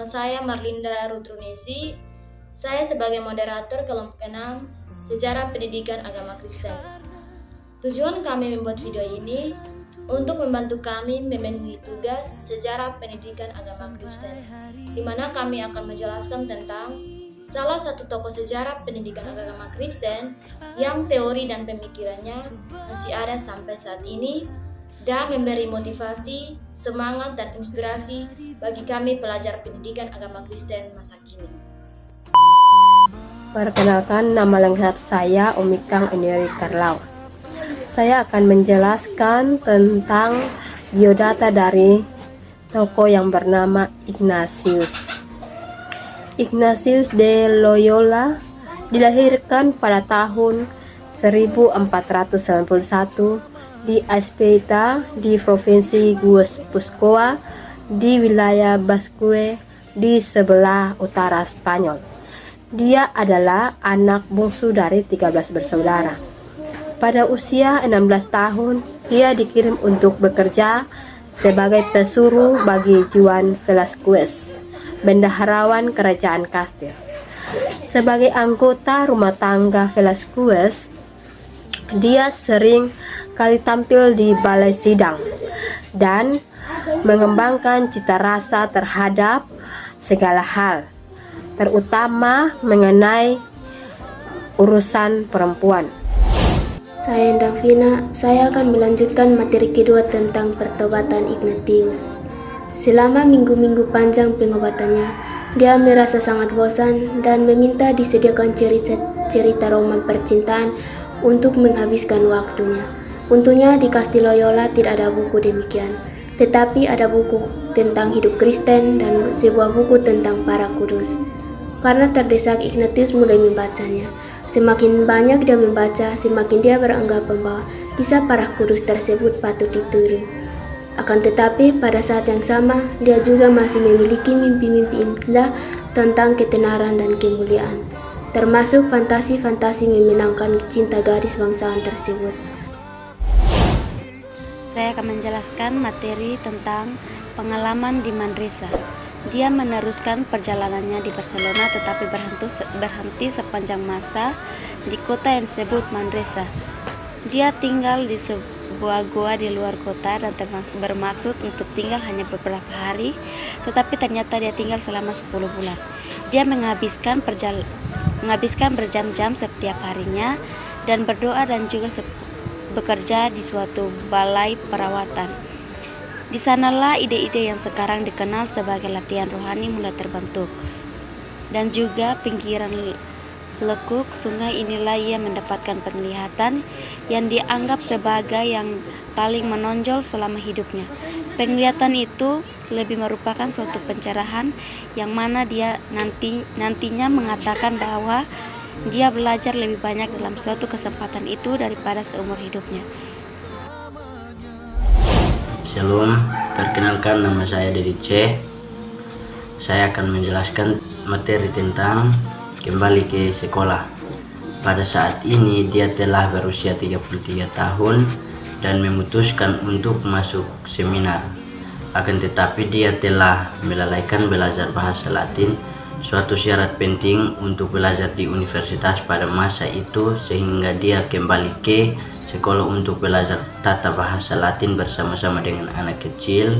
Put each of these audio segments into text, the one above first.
Nama saya Marlinda Rutrunesi. Saya sebagai moderator kelompok 6 Sejarah Pendidikan Agama Kristen. Tujuan kami membuat video ini untuk membantu kami memenuhi tugas sejarah pendidikan agama Kristen, di mana kami akan menjelaskan tentang salah satu tokoh sejarah pendidikan agama Kristen yang teori dan pemikirannya masih ada sampai saat ini dan memberi motivasi, semangat, dan inspirasi bagi kami pelajar pendidikan agama Kristen masa kini. Perkenalkan, nama lengkap saya Omikang Eneri Karlau. Saya akan menjelaskan tentang biodata dari tokoh yang bernama Ignatius. Ignatius de Loyola dilahirkan pada tahun 1491 di Azpeitia di Provinsi Guipúzcoa di wilayah Basque di sebelah utara Spanyol. Dia adalah anak bungsu dari 13 bersaudara. Pada usia 16 tahun, ia dikirim untuk bekerja sebagai pesuruh bagi Juan Velázquez, bendaharawan kerajaan Kastil. Sebagai anggota rumah tangga Velázquez, dia sering kali tampil di balai sidang dan mengembangkan cita rasa terhadap segala hal, terutama mengenai urusan perempuan. Saya Endang Vina, saya akan melanjutkan materi kedua tentang pertobatan Ignatius. Selama minggu-minggu panjang pengobatannya, dia merasa sangat bosan dan meminta disediakan cerita roman percintaan untuk menghabiskan waktunya. Untungnya di Kastil Loyola tidak ada buku demikian, tetapi ada buku tentang hidup Kristen dan sebuah buku tentang para kudus. Karena terdesak, Ignatius mulai membacanya. Semakin banyak dia membaca, semakin dia beranggapan bahwa kisah para kudus tersebut patut ditiru. Akan tetapi pada saat yang sama, dia juga masih memiliki mimpi-mimpi indah tentang ketenaran dan kemuliaan, termasuk fantasi-fantasi memenangkan cinta gadis bangsawan tersebut. Saya akan menjelaskan materi tentang pengalaman di Manresa. Dia meneruskan perjalanannya di Barcelona tetapi berhenti sepanjang masa di kota yang disebut Manresa. Dia tinggal di sebuah goa di luar kota dan bermaksud untuk tinggal hanya beberapa hari, tetapi ternyata dia tinggal selama 10 bulan. Dia menghabiskan berjam-jam setiap harinya dan berdoa dan juga bekerja di suatu balai perawatan. Di sanalah ide-ide yang sekarang dikenal sebagai latihan rohani mulai terbentuk. Dan juga pinggiran lekuk sungai inilah ia mendapatkan penglihatan yang dianggap sebagai yang paling menonjol selama hidupnya. Penglihatan itu lebih merupakan suatu pencerahan yang mana dia nantinya mengatakan bahwa dia belajar lebih banyak dalam suatu kesempatan itu daripada seumur hidupnya. Shalom, perkenalkan nama saya Dedi C. Saya akan menjelaskan materi tentang kembali ke sekolah. Pada saat ini dia telah berusia 33 tahun dan memutuskan untuk masuk seminar. Akan tetapi dia telah melalaikan belajar bahasa Latin, suatu syarat penting untuk belajar di universitas pada masa itu, sehingga dia kembali ke sekolah untuk belajar tata bahasa Latin bersama-sama dengan anak kecil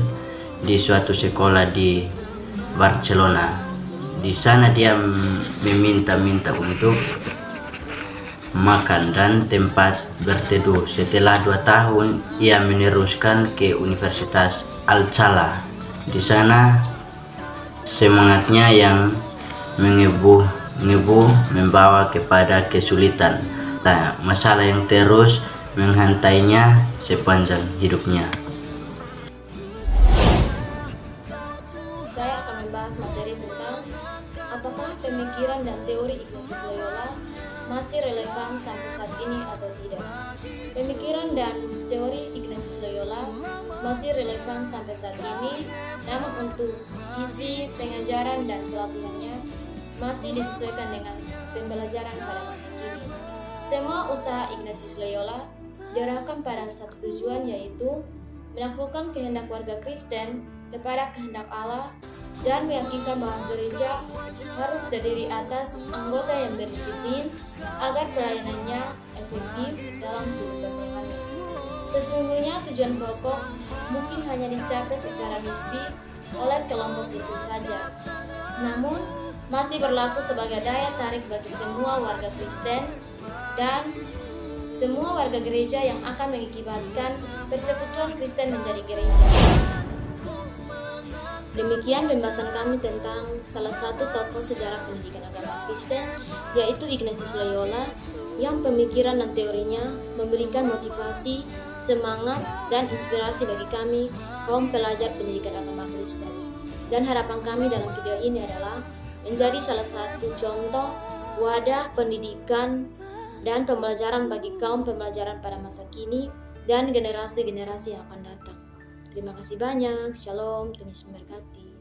di suatu sekolah di Barcelona. Di sana dia meminta-minta untuk makan dan tempat berteduh. Setelah 2 tahun, ia meneruskan ke Universitas Alcalá. Di sana semangatnya yang mengebu membawa kepada kesulitan, masalah yang terus menghantainya sepanjang hidupnya. Saya akan membahas materi tentang apakah pemikiran dan teori Ignatius Loyola masih relevan sampai saat ini atau tidak. Pemikiran dan teori Ignatius Loyola masih relevan sampai saat ini, namun untuk isi pengajaran dan pelatihannya masih disesuaikan dengan pembelajaran pada masa kini. Semua usaha Ignatius Loyola diarahkan pada satu tujuan, yaitu menaklukkan kehendak warga Kristen kepada kehendak Allah dan meyakinkan bahwa gereja harus terdiri atas anggota yang berdisiplin agar pelayanannya efektif dalam kehidupan rohani. Sesungguhnya tujuan pokok mungkin hanya dicapai secara nisbi oleh kelompok kecil saja, namun masih berlaku sebagai daya tarik bagi semua warga Kristen dan semua warga gereja yang akan mengakibatkan persekutuan Kristen menjadi gereja. Demikian pembahasan kami tentang salah satu tokoh sejarah pendidikan agama Kristen, yaitu Ignatius Loyola, yang pemikiran dan teorinya memberikan motivasi, semangat, dan inspirasi bagi kami, kaum pelajar pendidikan agama Kristen. Dan harapan kami dalam video ini adalah menjadi salah satu contoh wadah pendidikan dan pembelajaran bagi kaum pembelajaran pada masa kini dan generasi-generasi yang akan datang. Terima kasih banyak. Shalom, Tuhan Yesus memberkati.